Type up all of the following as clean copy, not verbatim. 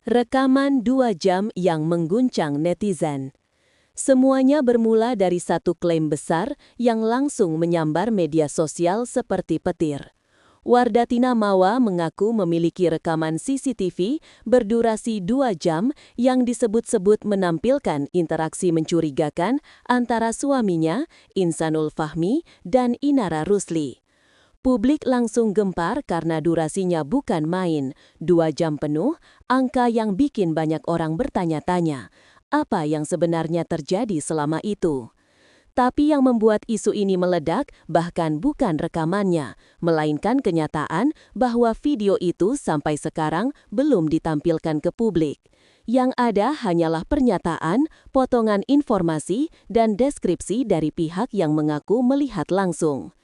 Rekaman 2 jam yang mengguncang netizen. Semuanya bermula dari satu klaim besar yang langsung menyambar media sosial seperti petir. Wardatina Mawa mengaku memiliki rekaman CCTV berdurasi 2 jam yang disebut-sebut menampilkan interaksi mencurigakan antara suaminya, Insanul Fahmi, dan Inara Rusli. Publik langsung gempar karena durasinya bukan main, 2 jam penuh, angka yang bikin banyak orang bertanya-tanya, apa yang sebenarnya terjadi selama itu? Tapi yang membuat isu ini meledak bahkan bukan rekamannya, melainkan kenyataan bahwa video itu sampai sekarang belum ditampilkan ke publik. Yang ada hanyalah pernyataan, potongan informasi, dan deskripsi dari pihak yang mengaku melihat langsung.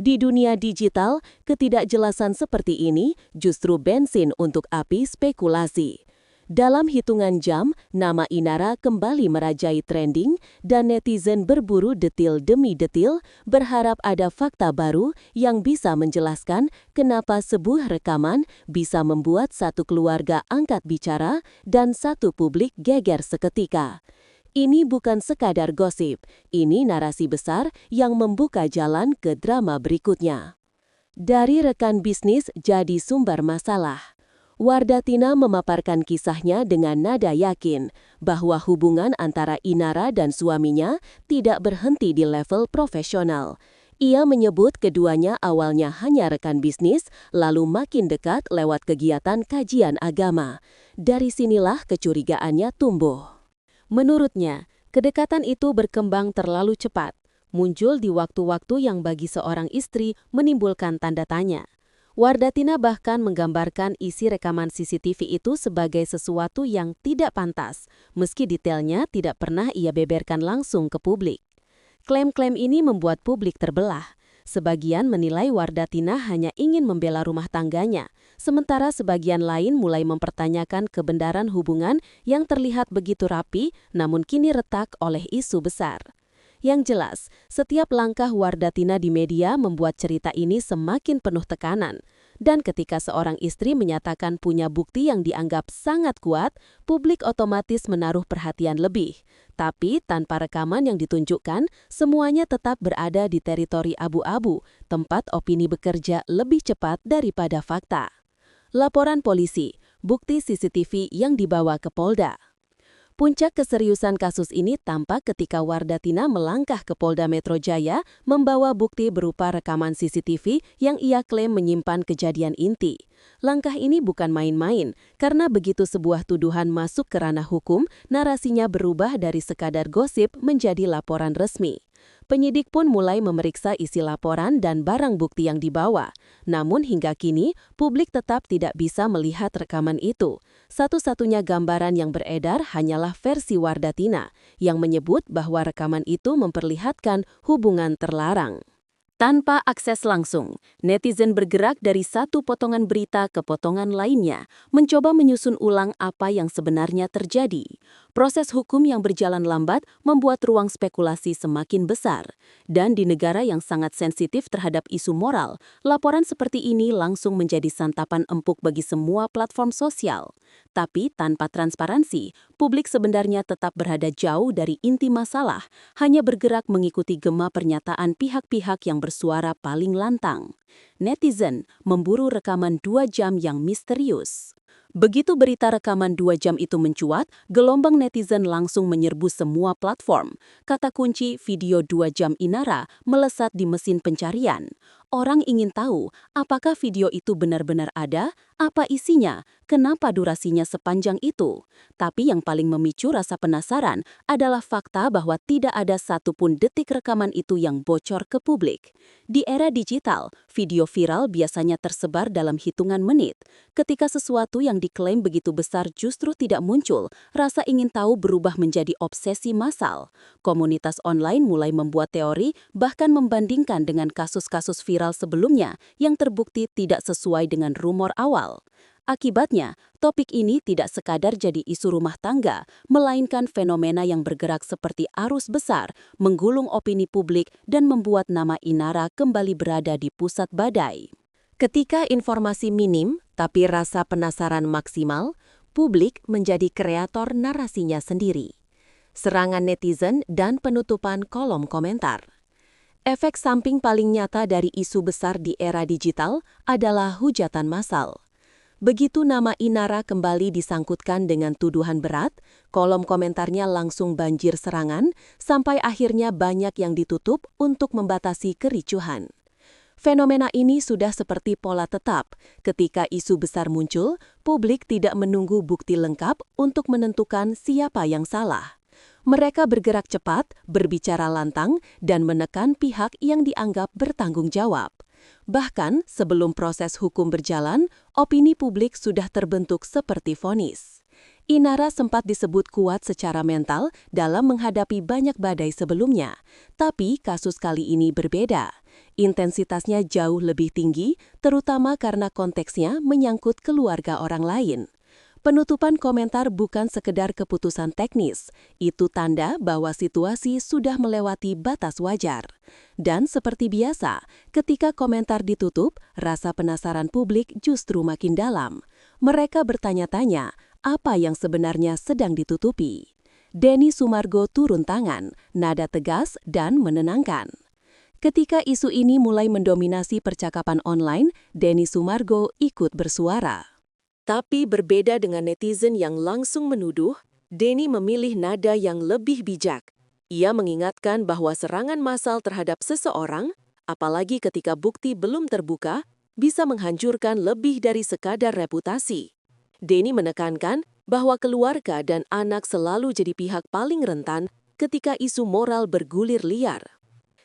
Di dunia digital, ketidakjelasan seperti ini justru bensin untuk api spekulasi. Dalam hitungan jam, nama Inara kembali merajai trending dan netizen berburu detil demi detil berharap ada fakta baru yang bisa menjelaskan kenapa sebuah rekaman bisa membuat satu keluarga angkat bicara dan satu publik geger seketika. Ini bukan sekadar gosip, ini narasi besar yang membuka jalan ke drama berikutnya. Dari rekan bisnis jadi sumber masalah. Wardatina memaparkan kisahnya dengan nada yakin bahwa hubungan antara Inara dan suaminya tidak berhenti di level profesional. Ia menyebut keduanya awalnya hanya rekan bisnis, lalu makin dekat lewat kegiatan kajian agama. Dari sinilah kecurigaannya tumbuh. Menurutnya, kedekatan itu berkembang terlalu cepat, muncul di waktu-waktu yang bagi seorang istri menimbulkan tanda tanya. Wardatina bahkan menggambarkan isi rekaman CCTV itu sebagai sesuatu yang tidak pantas, meski detailnya tidak pernah ia beberkan langsung ke publik. Klaim-klaim ini membuat publik terbelah. Sebagian menilai Wardatina hanya ingin membela rumah tangganya, sementara sebagian lain mulai mempertanyakan kebenaran hubungan yang terlihat begitu rapi namun kini retak oleh isu besar. Yang jelas, setiap langkah Wardatina di media membuat cerita ini semakin penuh tekanan. Dan ketika seorang istri menyatakan punya bukti yang dianggap sangat kuat, publik otomatis menaruh perhatian lebih. Tapi tanpa rekaman yang ditunjukkan, semuanya tetap berada di teritori abu-abu, tempat opini bekerja lebih cepat daripada fakta. Laporan polisi, bukti CCTV yang dibawa ke Polda. Puncak keseriusan kasus ini tampak ketika Wardatina melangkah ke Polda Metro Jaya membawa bukti berupa rekaman CCTV yang ia klaim menyimpan kejadian inti. Langkah ini bukan main-main, karena begitu sebuah tuduhan masuk ke ranah hukum, narasinya berubah dari sekadar gosip menjadi laporan resmi. Penyidik pun mulai memeriksa isi laporan dan barang bukti yang dibawa. Namun hingga kini, publik tetap tidak bisa melihat rekaman itu. Satu-satunya gambaran yang beredar hanyalah versi Wardatina, yang menyebut bahwa rekaman itu memperlihatkan hubungan terlarang. Tanpa akses langsung, netizen bergerak dari satu potongan berita ke potongan lainnya, mencoba menyusun ulang apa yang sebenarnya terjadi. Proses hukum yang berjalan lambat membuat ruang spekulasi semakin besar. Dan di negara yang sangat sensitif terhadap isu moral, laporan seperti ini langsung menjadi santapan empuk bagi semua platform sosial. Tapi tanpa transparansi, publik sebenarnya tetap berada jauh dari inti masalah, hanya bergerak mengikuti gema pernyataan pihak-pihak yang bersuara paling lantang. Netizen memburu rekaman 2 jam yang misterius. Begitu berita rekaman 2 jam itu mencuat, gelombang netizen langsung menyerbu semua platform. Kata kunci video 2 jam Inara melesat di mesin pencarian. Orang ingin tahu apakah video itu benar-benar ada, apa isinya, kenapa durasinya sepanjang itu. Tapi yang paling memicu rasa penasaran adalah fakta bahwa tidak ada satupun detik rekaman itu yang bocor ke publik. Di era digital, video viral biasanya tersebar dalam hitungan menit. Ketika sesuatu yang diklaim begitu besar justru tidak muncul, rasa ingin tahu berubah menjadi obsesi massal. Komunitas online mulai membuat teori, bahkan membandingkan dengan kasus-kasus viral sebelumnya yang terbukti tidak sesuai dengan rumor awal. Akibatnya, topik ini tidak sekadar jadi isu rumah tangga, melainkan fenomena yang bergerak seperti arus besar, menggulung opini publik dan membuat nama Inara kembali berada di pusat badai. Ketika informasi minim, tapi rasa penasaran maksimal, Publik menjadi kreator narasinya sendiri. Serangan netizen dan penutupan kolom komentar. Efek samping paling nyata dari isu besar di era digital adalah hujatan massal. Begitu nama Inara kembali disangkutkan dengan tuduhan berat, kolom komentarnya langsung banjir serangan, sampai akhirnya banyak yang ditutup untuk membatasi kericuhan. Fenomena ini sudah seperti pola tetap. Ketika isu besar muncul, publik tidak menunggu bukti lengkap untuk menentukan siapa yang salah. Mereka bergerak cepat, berbicara lantang, dan menekan pihak yang dianggap bertanggung jawab. Bahkan, sebelum proses hukum berjalan, opini publik sudah terbentuk seperti vonis. Inara sempat disebut kuat secara mental dalam menghadapi banyak badai sebelumnya, tapi kasus kali ini berbeda. Intensitasnya jauh lebih tinggi, terutama karena konteksnya menyangkut keluarga orang lain. Penutupan komentar bukan sekedar keputusan teknis, itu tanda bahwa situasi sudah melewati batas wajar. Dan seperti biasa, ketika komentar ditutup, rasa penasaran publik justru makin dalam. Mereka bertanya-tanya, apa yang sebenarnya sedang ditutupi? Denny Sumargo turun tangan, nada tegas dan menenangkan. Ketika isu ini mulai mendominasi percakapan online, Denny Sumargo ikut bersuara. Tapi berbeda dengan netizen yang langsung menuduh, Denny memilih nada yang lebih bijak. Ia mengingatkan bahwa serangan massal terhadap seseorang, apalagi ketika bukti belum terbuka, bisa menghancurkan lebih dari sekadar reputasi. Denny menekankan bahwa keluarga dan anak selalu jadi pihak paling rentan ketika isu moral bergulir liar.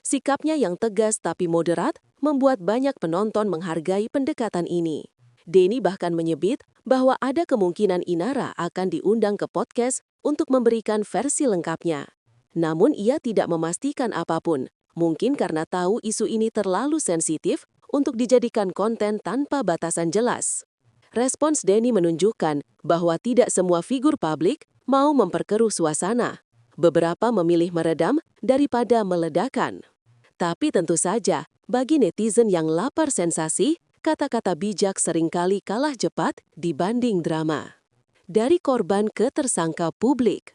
Sikapnya yang tegas tapi moderat membuat banyak penonton menghargai pendekatan ini. Denny bahkan menyebut bahwa ada kemungkinan Inara akan diundang ke podcast untuk memberikan versi lengkapnya. Namun ia tidak memastikan apapun, mungkin karena tahu isu ini terlalu sensitif untuk dijadikan konten tanpa batasan jelas. Respons Denny menunjukkan bahwa tidak semua figur publik mau memperkeruh suasana. Beberapa memilih meredam daripada meledakan. Tapi tentu saja, bagi netizen yang lapar sensasi, kata-kata bijak seringkali kalah cepat dibanding drama. Dari korban ke tersangka publik.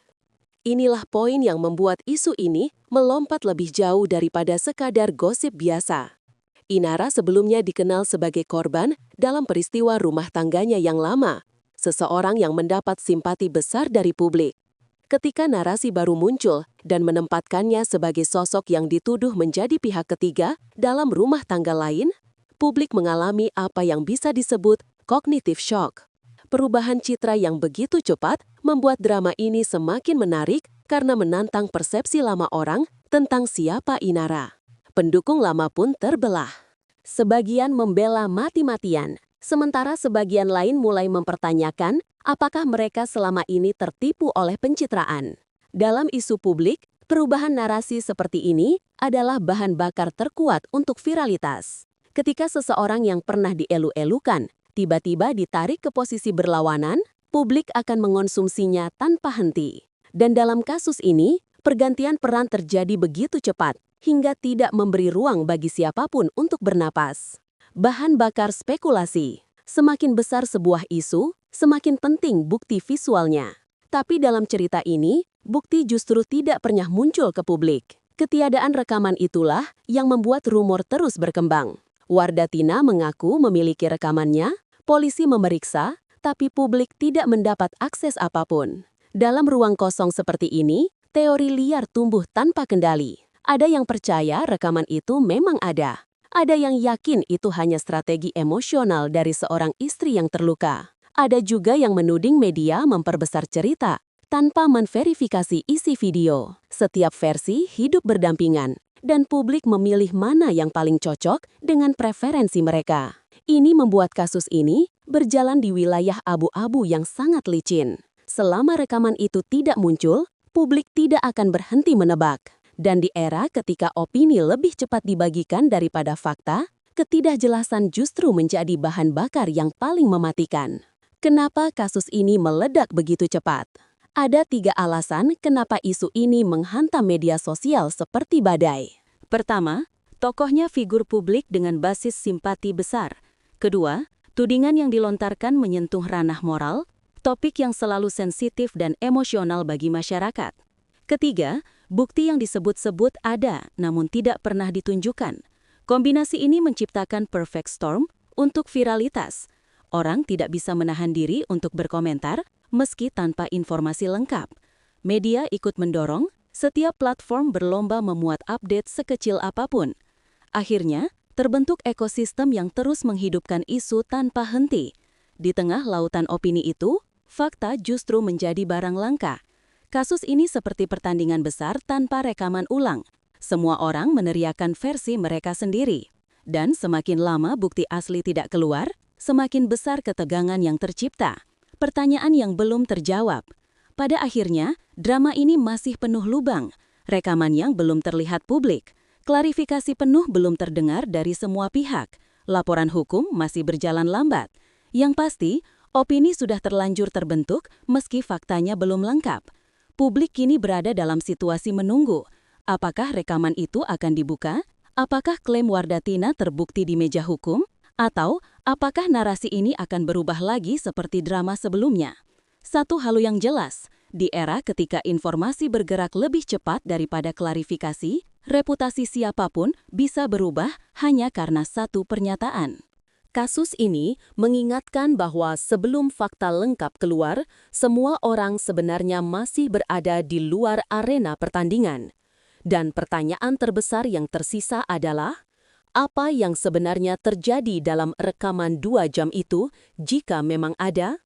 Inilah poin yang membuat isu ini melompat lebih jauh daripada sekadar gosip biasa. Inara sebelumnya dikenal sebagai korban dalam peristiwa rumah tangganya yang lama, seseorang yang mendapat simpati besar dari publik. Ketika narasi baru muncul dan menempatkannya sebagai sosok yang dituduh menjadi pihak ketiga dalam rumah tangga lain, publik mengalami apa yang bisa disebut cognitive shock. Perubahan citra yang begitu cepat membuat drama ini semakin menarik karena menantang persepsi lama orang tentang siapa Inara. Pendukung lama pun terbelah. Sebagian membela mati-matian, sementara sebagian lain mulai mempertanyakan apakah mereka selama ini tertipu oleh pencitraan. Dalam isu publik, perubahan narasi seperti ini adalah bahan bakar terkuat untuk viralitas. Ketika seseorang yang pernah dielu-elukan tiba-tiba ditarik ke posisi berlawanan, publik akan mengonsumsinya tanpa henti. Dan dalam kasus ini, pergantian peran terjadi begitu cepat, hingga tidak memberi ruang bagi siapapun untuk bernapas. Bahan bakar spekulasi. Semakin besar sebuah isu, semakin penting bukti visualnya. Tapi dalam cerita ini, bukti justru tidak pernah muncul ke publik. Ketiadaan rekaman itulah yang membuat rumor terus berkembang. Wardatina mengaku memiliki rekamannya, polisi memeriksa, tapi publik tidak mendapat akses apapun. Dalam ruang kosong seperti ini, teori liar tumbuh tanpa kendali. Ada yang percaya rekaman itu memang ada. Ada yang yakin itu hanya strategi emosional dari seorang istri yang terluka. Ada juga yang menuding media memperbesar cerita tanpa memverifikasi isi video. Setiap versi hidup berdampingan, dan publik memilih mana yang paling cocok dengan preferensi mereka. Ini membuat kasus ini berjalan di wilayah abu-abu yang sangat licin. Selama rekaman itu tidak muncul, publik tidak akan berhenti menebak. Dan di era ketika opini lebih cepat dibagikan daripada fakta, ketidakjelasan justru menjadi bahan bakar yang paling mematikan. Kenapa kasus ini meledak begitu cepat? Ada 3 alasan kenapa isu ini menghantam media sosial seperti badai. Pertama, tokohnya figur publik dengan basis simpati besar. Kedua, tudingan yang dilontarkan menyentuh ranah moral. topik yang selalu sensitif dan emosional bagi masyarakat. Ketiga, bukti yang disebut-sebut ada namun tidak pernah ditunjukkan. Kombinasi ini menciptakan perfect storm untuk viralitas. Orang tidak bisa menahan diri untuk berkomentar meski tanpa informasi lengkap. Media ikut mendorong, setiap platform berlomba memuat update sekecil apapun. Akhirnya, terbentuk ekosistem yang terus menghidupkan isu tanpa henti. Di tengah lautan opini itu, fakta justru menjadi barang langka. Kasus ini seperti pertandingan besar tanpa rekaman ulang. Semua orang meneriakan versi mereka sendiri. Dan semakin lama bukti asli tidak keluar, semakin besar ketegangan yang tercipta. Pertanyaan yang belum terjawab. Pada akhirnya, drama ini masih penuh lubang. Rekaman yang belum terlihat publik. Klarifikasi penuh belum terdengar dari semua pihak. Laporan hukum masih berjalan lambat. Yang pasti, opini sudah terlanjur terbentuk meski faktanya belum lengkap. Publik kini berada dalam situasi menunggu. Apakah rekaman itu akan dibuka? Apakah klaim Wardatina terbukti di meja hukum? Atau apakah narasi ini akan berubah lagi seperti drama sebelumnya? Satu hal yang jelas, di era ketika informasi bergerak lebih cepat daripada klarifikasi, reputasi siapapun bisa berubah hanya karena satu pernyataan. Kasus ini mengingatkan bahwa sebelum fakta lengkap keluar, semua orang sebenarnya masih berada di luar arena pertandingan. Dan pertanyaan terbesar yang tersisa adalah, apa yang sebenarnya terjadi dalam rekaman 2 jam itu jika memang ada?